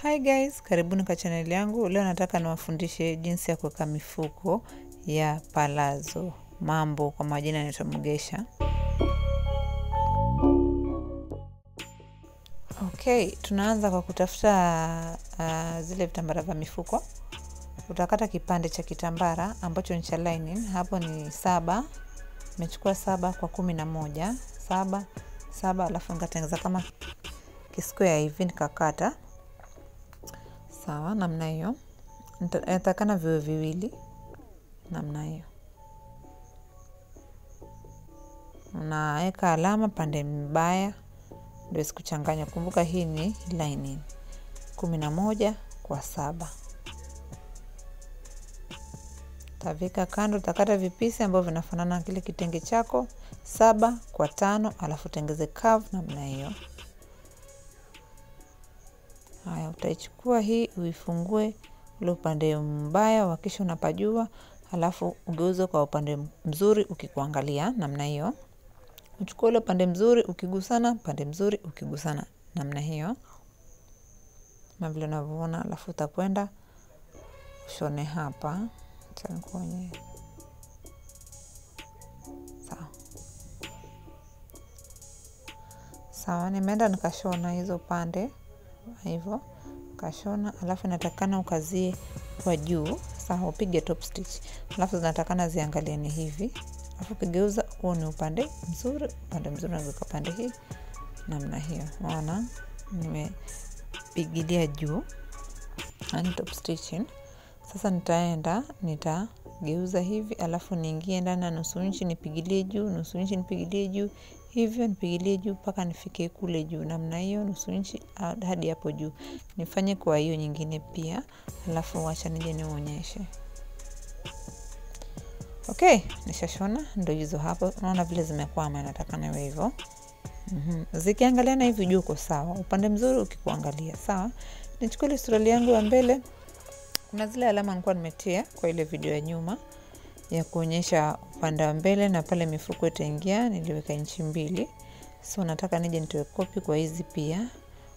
Hi guys, karibuni kwa channel yangu. Leo nataka niwafundishe jinsi ya kuweka mifuko ya palazzo. Mambo kwa majina yanaitwa Mugesha. Okay, tunaanza kwa kutafuta zile vitambara vya mifuko. Utakata kipande cha kitambara ambacho ni cha lining. Hapo ni 7. Nimechukua 7 kwa 11. 7 alafu nikatengeneza kama kisquare hivi nikakata. Sawa, namna hiyo. Natakana viwe viwili namna hiyo. Unaweka alama pande mbaya ndio isikuchanganya. Kumbuka hii ni lining. 11 kwa 7. Tavika kando, utakata vipisi ambavyo vinafanana na kile kitenge chako. 7 kwa 5 alafu tengeze curve namna hiyo. Haya, utaichukua hii uifungue ule upande mbaya, hakikisha unapajua, alafu ugeuze kwa upande mzuri ukikuangalia namna hiyo. Uchukue ule upande mzuri ukigusana, pande mzuri ukigusana namna hiyo. Na vile unavyoona, alafu utakwenda ushone hapa. Nitakuonyesha. Sawa. Sawa, nimeenda nikashona hizo pande. Hivyo kashona, alafu natakana ukazie kwa juu. Sawa, upige top stitch. Alafu zinatakana ziangalie ni hivi. Alafu kigeuza huo ni upande mzuri naweka pande hii namna hiyo. Unaona? Nimepigilia juu. Ani top stitching. Sasa nitageuza hivi, alafu niingie ndani na nusu inchi nipigilie juu, nusu inchi nipigilie juu. Hivyo nipigilie juu mpaka nifike kule juu namna hiyo, nusu inchi hadi hapo juu. Nifanye kwa hiyo nyingine pia, alafu acha nije nionyeshe. Okay, nishashona ndio hizo hapo. Unaona vile zimekwama, nataka na hivyo. Zikiangaliana hivi juu uko sawa. Upande mzuri ukikuangalia, sawa. Nichukue ile suruali yangu ya mbele. Kuna zile alama nilikuwa nimetia kwa ile video ya nyuma ya kuonyesha upande wa mbele na pale mifuko itaingia, niliweka inchi 2. So nataka nije nitoe copy kwa hizi pia.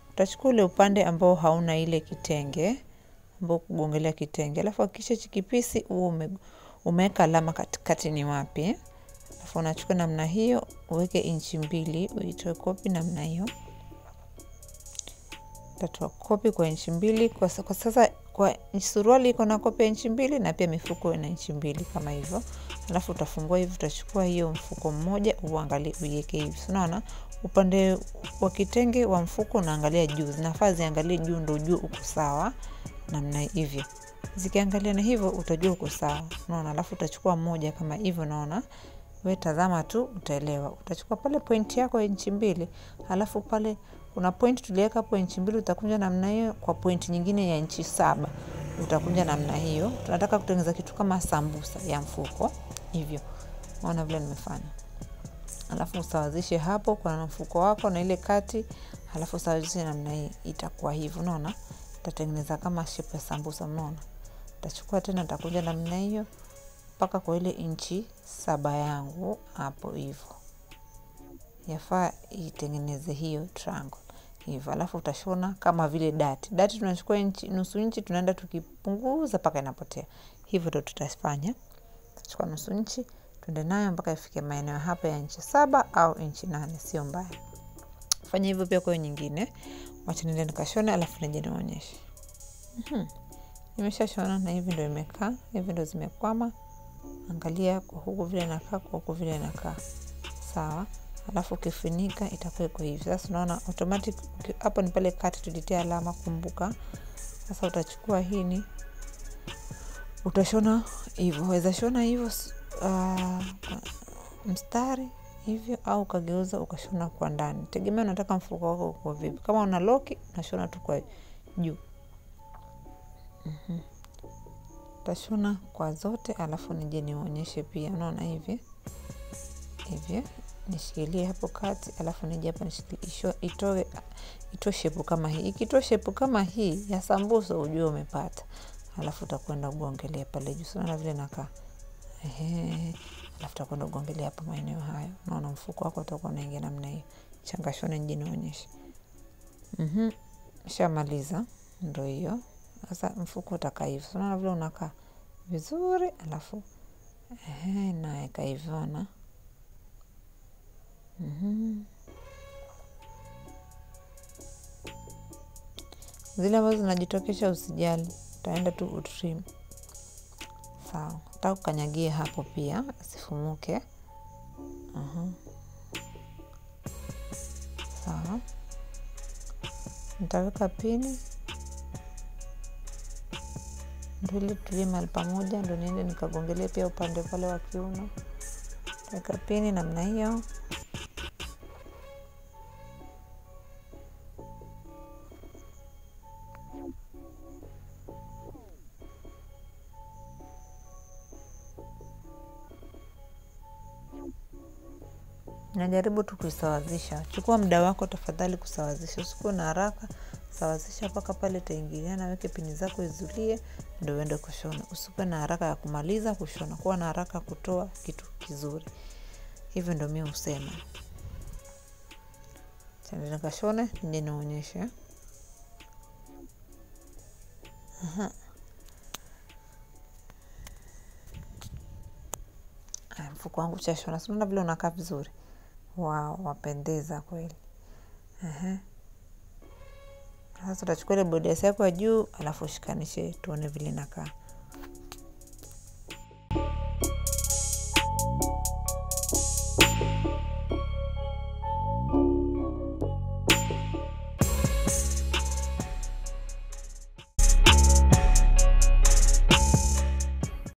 Utachukua ule upande ambao hauna ile kitenge, ambao kugongelea kitenge. Alafu hakikisha chikipisi umeweka alama katikati ni wapi. Alafu unachukua namna hiyo, uweke inchi 2, uitoe copy namna hiyo. Utatoa copy kwa inchi 2 kwa sasa. Kwa suruali iko na copy inchi 2 na pia mifuko ina inchi 2 kama hivyo. Alafu utafungua hivi, utachukua hiyo mfuko mmoja uangalie uiweke hivi. Unaona? Upande wa kitenge wa mfuko unaangalia juu. Zinafaa ziangalie juu ndio juu uko sawa namna hivyo. Zikiangalia na hivyo utajua uko sawa. Unaona? Alafu utachukua moja kama hivyo, unaona? Wewe tazama tu utaelewa. Utachukua pale point yako inchi 2, alafu pale kuna point tuliweka hapo inchi 2, utakunja namna hiyo kwa point nyingine ya inchi 7. Utakunja namna hiyo. Tunataka kutengeneza kitu kama sambusa ya mfuko hivyo. Unaona vile nimefanya. Alafu usawazishe hapo kwa mfuko wako na ile kati, alafu usawazishe namna hii, itakuwa hivyo. Unaona? Utatengeneza kama shape ya sambusa, unaona? Utachukua tena utakunja namna hiyo mpaka kwa ile inchi 7 yangu hapo hivyo. Yafaa itengeneze hiyo triangle hivyo. Alafu utashona kama vile dati. Dati tunachukua nusu inchi, tunaenda tukipunguza mpaka inapotea. Hivyo ndio tutafanya. Tutachukua nusu inchi, tuende nayo mpaka ifike maeneo hapa ya inchi 7 au inchi 8, sio mbaya. Fanya hivyo pia kwa nyingine. Wacha niende nikashona, alafu nije nionyeshe. Nimeshashona na hivi ndio imekaa, hivi ndio zimekwama. Angalia kwa huku vile inakaa, kwa huku vile inakaa. Sawa? Alafu ukifunika itakuwa iko hivi. Sasa unaona automatic hapo ni pale kati tulitia alama, kumbuka. Sasa utachukua hii utashona hivyo. Waweza shona hivyo mstari hivyo au ukageuza ukashona kwa ndani. Tegemea unataka mfuko wako uko vipi. Kama una loki unashona tu kwa juu. Utashona kwa zote, alafu nije nionyeshe pia. Unaona hivi. Hivi. Nishikilie hapo kati, alafu nije hapa nishikilie itoe shape kama hii. Ikitoa shape kama hii ya sambusa ujue umepata. Alafu utakwenda ugongelea pale juu. Unaona vile nakaa. Alafu utakwenda ugongelea hapa maeneo hayo. Unaona mfuko wako utakuwa unaingia namna hiyo. Changashone nije nionyeshe. Nishamaliza. Ndio hiyo. Sasa mfuko utakaa hivyo. Unaona vile unakaa vizuri, alafu naeka hivyo na zile ambazo zinajitokesha usijali, utaenda tu utrim. Sawa, utakukanyagie hapo pia asifumuke. Sawa, nitaweka pini ndio ile tulie mahali pamoja, ndio niende nikagongelee pia upande pale wa kiuno. Weka pini namna hiyo. Najaribu tu kuisawazisha. Chukua muda wako tafadhali kusawazisha. Usikuwe na haraka. Sawazisha mpaka pale itaingiliana, weke pini zako izulie ndio uende kushona. Usikuwe na haraka ya kumaliza kushona. Kuwa na haraka kutoa kitu kizuri. Hivyo ndio mimi husema. Chana nikashone, nije nionyeshe. Mfuko wangu chashona. Unaona vile unakaa vizuri. Wow, wapendeza kweli. Sasa tutachukua ile bodi yako ya juu, alafu shikanishe tuone vile inakaa.